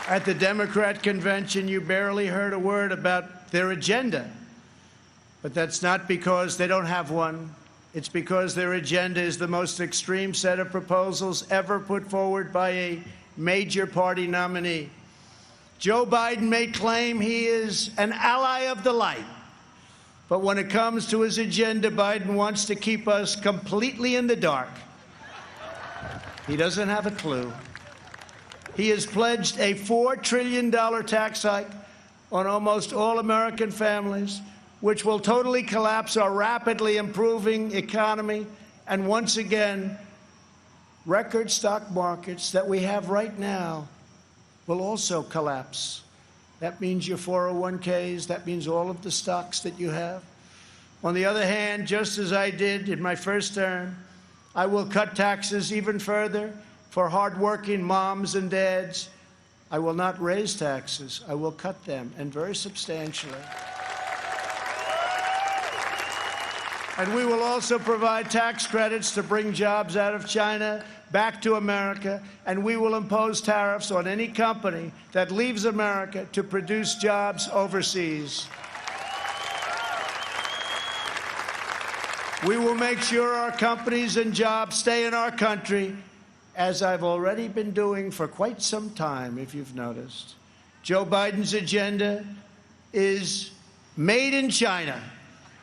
At the Democrat convention, you barely heard a word about their agenda. But that's not because they don't have one. It's because their agenda is the most extreme set of proposals ever put forward by a major party nominee. Joe Biden may claim he is an ally of the light, but when it comes to his agenda, Biden wants to keep us completely in the dark. He doesn't have a clue. He has pledged a $4 trillion tax hike on almost all American families, which will totally collapse our rapidly improving economy and, once again, record stock markets that we have right now will also collapse. That means your 401ks, that means all of the stocks that you have. On the other hand, just as I did in my first term, I will cut taxes even further for hardworking moms and dads. I will not raise taxes. I will cut them, and very substantially. And we will also provide tax credits to bring jobs out of China back to America, and we will impose tariffs on any company that leaves America to produce jobs overseas. We will make sure our companies and jobs stay in our country, as I've already been doing for quite some time, if you've noticed. Joe Biden's agenda is made in China.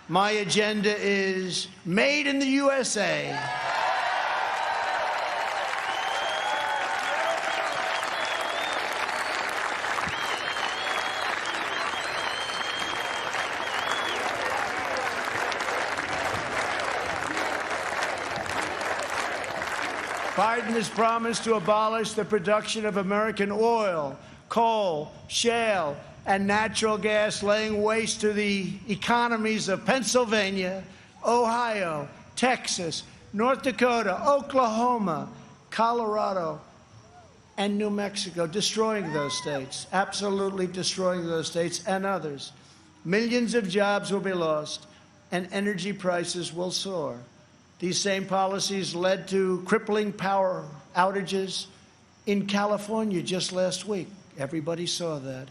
My agenda is made in the USA. Biden has promised to abolish the production of American oil, coal, shale, and natural gas, laying waste to the economies of Pennsylvania, Ohio, Texas, North Dakota, Oklahoma, Colorado, and New Mexico, destroying those states, absolutely destroying those states and others. Millions of jobs will be lost, and energy prices will soar. These same policies led to crippling power outages in California just last week. Everybody saw that.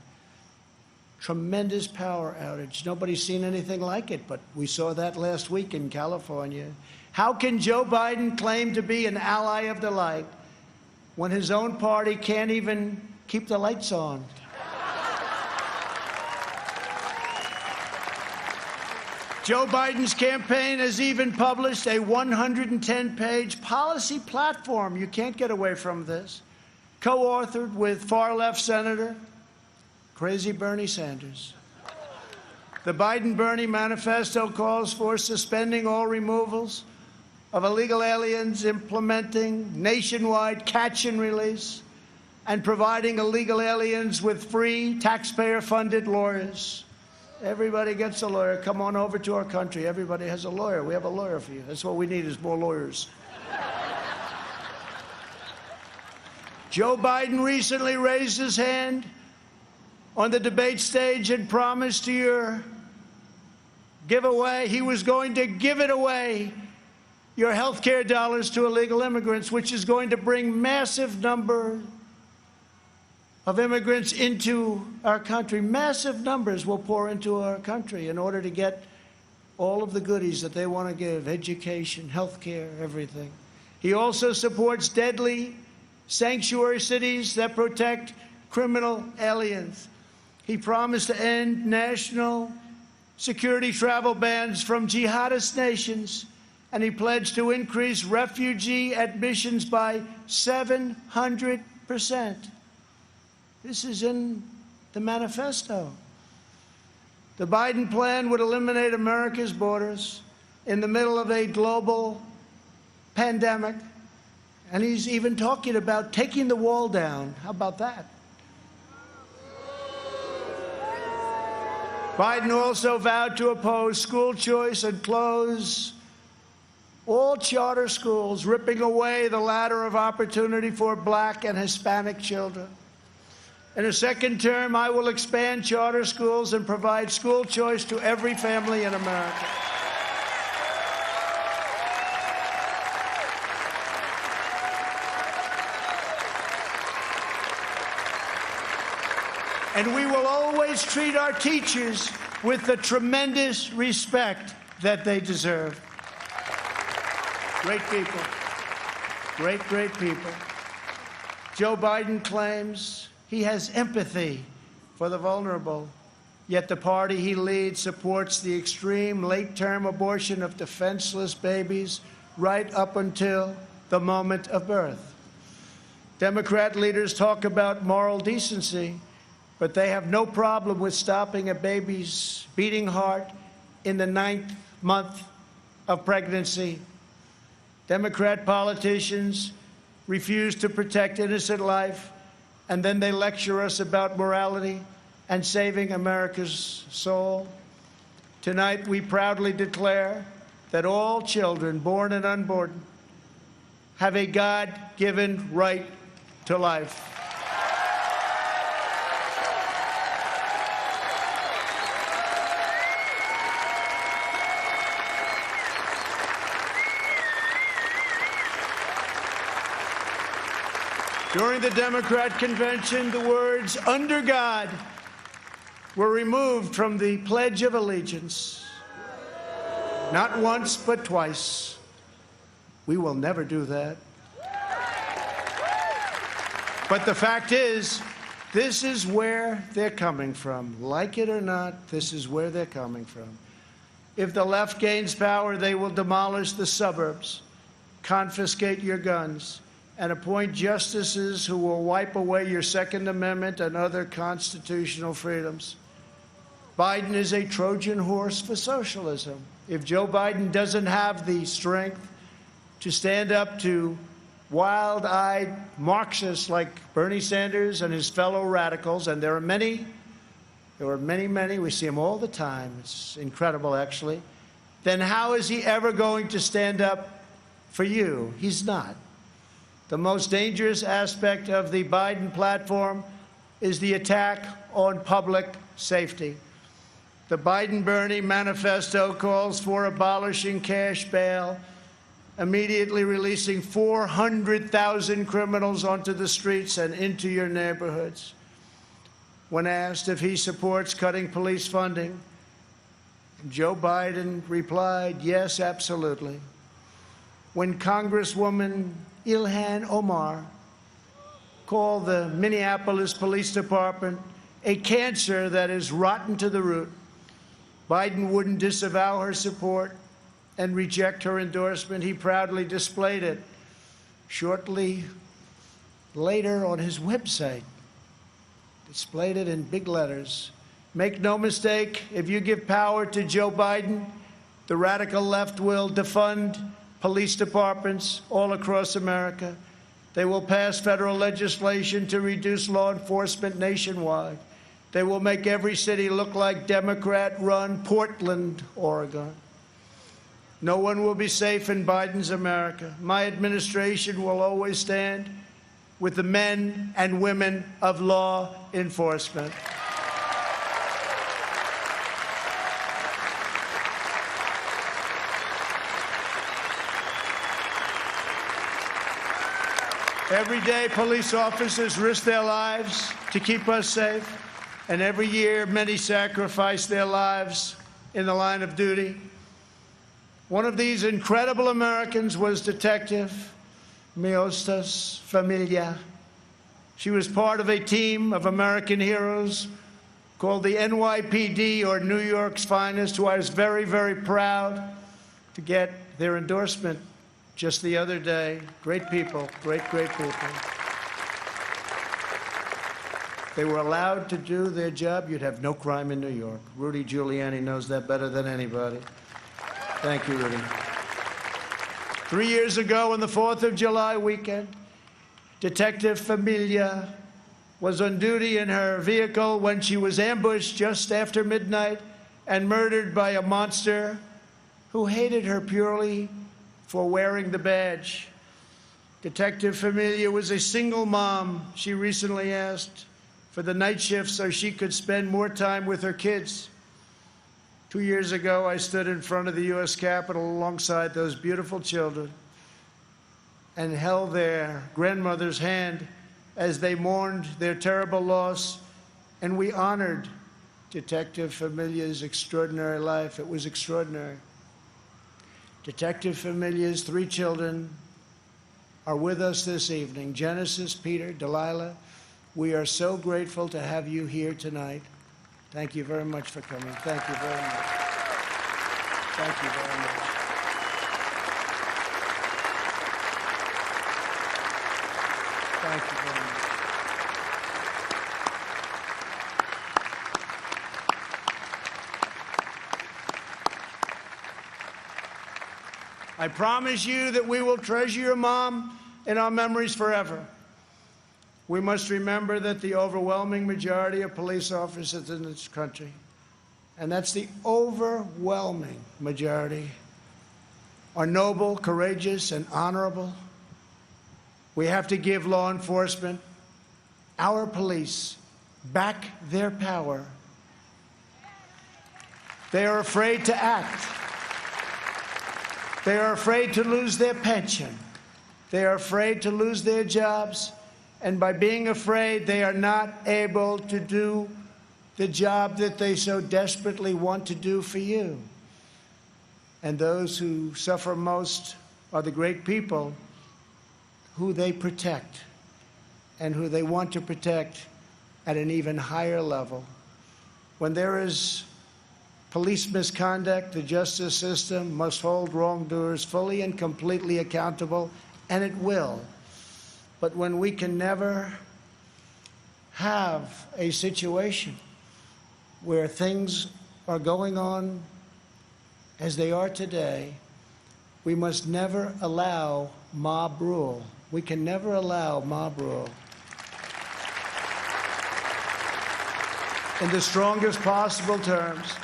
Tremendous power outage. Nobody's seen anything like it, but we saw that last week in California. How can Joe Biden claim to be an ally of the light when his own party can't even keep the lights on? Joe Biden's campaign has even published a 110-page policy platform. You can't get away from this. Co-authored with far-left Senator Crazy Bernie Sanders. The Biden-Bernie manifesto calls for suspending all removals of illegal aliens, implementing nationwide catch and release, and providing illegal aliens with free, taxpayer-funded lawyers. Everybody gets a lawyer. Come on over to our country. Everybody has a lawyer. We have a lawyer for you. That's what we need is more lawyers. Joe Biden recently raised his hand on the debate stage and promised to your giveaway, he was going to give it away, your health care dollars to illegal immigrants, which is going to bring massive number of immigrants into our country. Massive numbers will pour into our country in order to get all of the goodies that they want to give, education, health care, everything. He also supports deadly sanctuary cities that protect criminal aliens. He promised to end national security travel bans from jihadist nations, and he pledged to increase refugee admissions by 700%. This is in the manifesto. The Biden plan would eliminate America's borders in the middle of a global pandemic, and he's even talking about taking the wall down. How about that? Biden also vowed to oppose school choice and close all charter schools, ripping away the ladder of opportunity for Black and Hispanic children. In a second term, I will expand charter schools and provide school choice to every family in America. And we will always treat our teachers with the tremendous respect that they deserve. Great people. Great, great people. Joe Biden claims he has empathy for the vulnerable, yet the party he leads supports the extreme late-term abortion of defenseless babies right up until the moment of birth. Democrat leaders talk about moral decency, but they have no problem with stopping a baby's beating heart in the 9th month of pregnancy. Democrat politicians refuse to protect innocent life, and then they lecture us about morality and saving America's soul. Tonight, we proudly declare that all children, born and unborn, have a God-given right to life. During the Democrat convention, the words "under God" were removed from the Pledge of Allegiance. Not once, but twice. We will never do that. But the fact is, this is where they're coming from. Like it or not, this is where they're coming from. If the left gains power, they will demolish the suburbs, confiscate your guns, and appoint justices who will wipe away your Second Amendment and other constitutional freedoms. Biden is a Trojan horse for socialism. If Joe Biden doesn't have the strength to stand up to wild-eyed Marxists like Bernie Sanders and his fellow radicals, and there are many, we see them all the time, it's incredible actually, then how is he ever going to stand up for you? He's not. The most dangerous aspect of the Biden platform is the attack on public safety. The Biden-Bernie manifesto calls for abolishing cash bail, immediately releasing 400,000 criminals onto the streets and into your neighborhoods. When asked if he supports cutting police funding, Joe Biden replied, yes, absolutely. When Congresswoman Ilhan Omar called the Minneapolis Police Department a cancer that is rotten to the root, Biden wouldn't disavow her support and reject her endorsement. He proudly displayed it shortly later on his website, displayed it in big letters. Make no mistake, if you give power to Joe Biden, the radical left will defund police departments all across America. They will pass federal legislation to reduce law enforcement nationwide. They will make every city look like Democrat-run Portland, Oregon. No one will be safe in Biden's America. My administration will always stand with the men and women of law enforcement. Every day, police officers risk their lives to keep us safe, and every year, many sacrifice their lives in the line of duty. One of these incredible Americans was Detective Miostas Familia. She was part of a team of American heroes called the NYPD, or New York's Finest, who I was very, very proud to get their endorsement just the other day. Great people, great, great people. They were allowed to do their job. You'd have no crime in New York. Rudy Giuliani knows that better than anybody. Thank you, Rudy. 3 years ago, on the 4th of July weekend, Detective Familia was on duty in her vehicle when she was ambushed just after midnight and murdered by a monster who hated her purely for wearing the badge. Detective Familia was a single mom. She recently asked for the night shift so she could spend more time with her kids. 2 years ago, I stood in front of the U.S. Capitol alongside those beautiful children and held their grandmother's hand as they mourned their terrible loss And we honored Detective Familia's extraordinary life. It was extraordinary. Detective Familia's 3 children are with us this evening. Genesis, Peter, Delilah, we are so grateful to have you here tonight. Thank you very much for coming. Thank you very much. Thank you very much. Thank you very much. I promise you that we will treasure your mom in our memories forever. We must remember that the overwhelming majority of police officers in this country, and that's the overwhelming majority, are noble, courageous, and honorable. We have to give law enforcement, our police, back their power. They are afraid to act. They are afraid to lose their pension. They are afraid to lose their jobs. And by being afraid, they are not able to do the job that they so desperately want to do for you. And those who suffer most are the great people who they protect and who they want to protect at an even higher level. When there is police misconduct, the justice system must hold wrongdoers fully and completely accountable, and it will. But when we can never have a situation where things are going on as they are today, we must never allow mob rule. We can never allow mob rule. In the strongest possible terms,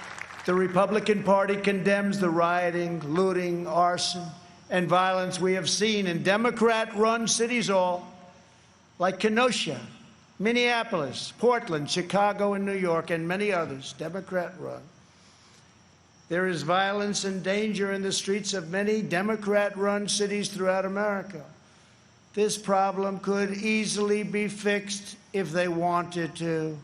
the Republican Party condemns the rioting, looting, arson, and violence we have seen in Democrat-run cities all, like Kenosha, Minneapolis, Portland, Chicago, and New York, and many others, Democrat-run. There is violence and danger in the streets of many Democrat-run cities throughout America. This problem could easily be fixed if they wanted to.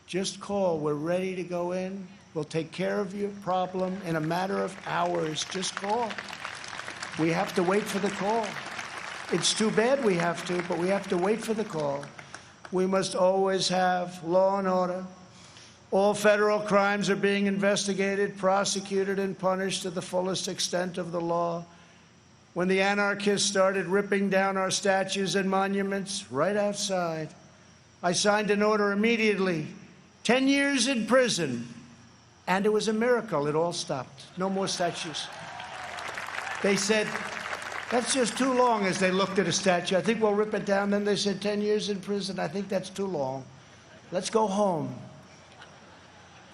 Just call. We're ready to go in. We'll take care of your problem in a matter of hours. Just call. We have to wait for the call. It's too bad we have to, but we have to wait for the call. We must always have law and order. All federal crimes are being investigated, prosecuted, and punished to the fullest extent of the law. When the anarchists started ripping down our statues and monuments right outside, I signed an order immediately, 10 years in prison. And it was a miracle. It all stopped. No more statues. They said, that's just too long, as they looked at a statue. I think we'll rip it down. Then they said 10 years in prison. I think that's too long. Let's go home.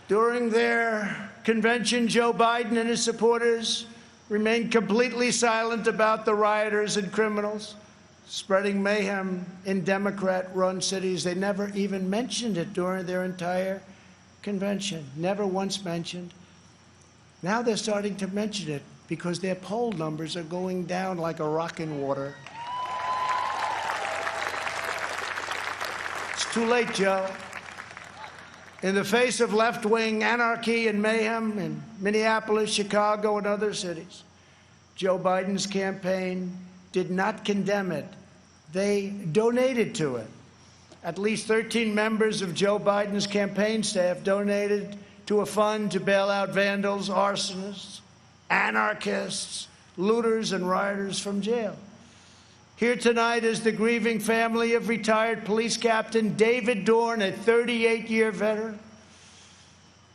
During their convention, Joe Biden and his supporters remained completely silent about the rioters and criminals spreading mayhem in Democrat-run cities. They never even mentioned it during their entire convention. Never once mentioned. Now they're starting to mention it because their poll numbers are going down like a rock in water. It's too late, Joe. In the face of left-wing anarchy and mayhem in Minneapolis, Chicago, and other cities, Joe Biden's campaign did not condemn it. They donated to it. At least 13 members of Joe Biden's campaign staff donated to a fund to bail out vandals, arsonists, anarchists, looters, and rioters from jail. Here tonight is the grieving family of retired police captain David Dorn, a 38-year veteran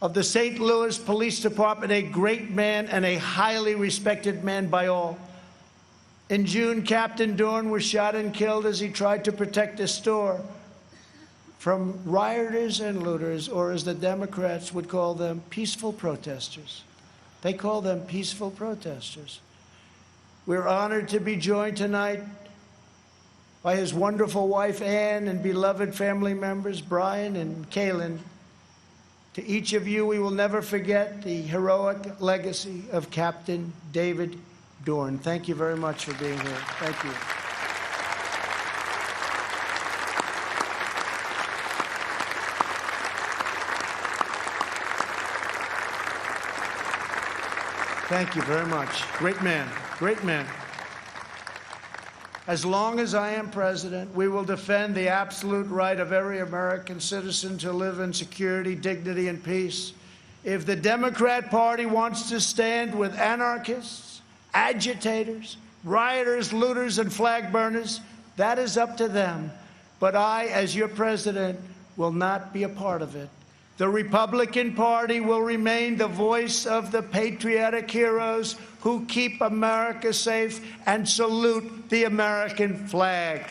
of the St. Louis Police Department, a great man and a highly respected man by all. In June, Captain Dorn was shot and killed as he tried to protect a store from rioters and looters, or as the Democrats would call them, peaceful protesters. They call them peaceful protesters. We're honored to be joined tonight by his wonderful wife, Ann, and beloved family members, Brian and Kaylin. To each of you, we will never forget the heroic legacy of Captain David Dorn. Thank you very much for being here. Thank you. Thank you very much. Great man. Great man. As long as I am president, we will defend the absolute right of every American citizen to live in security, dignity, and peace. If the Democrat Party wants to stand with anarchists, agitators, rioters, looters, and flag burners, that is up to them. But I, as your president, will not be a part of it. The Republican Party will remain the voice of the patriotic heroes who keep America safe and salute the American flag.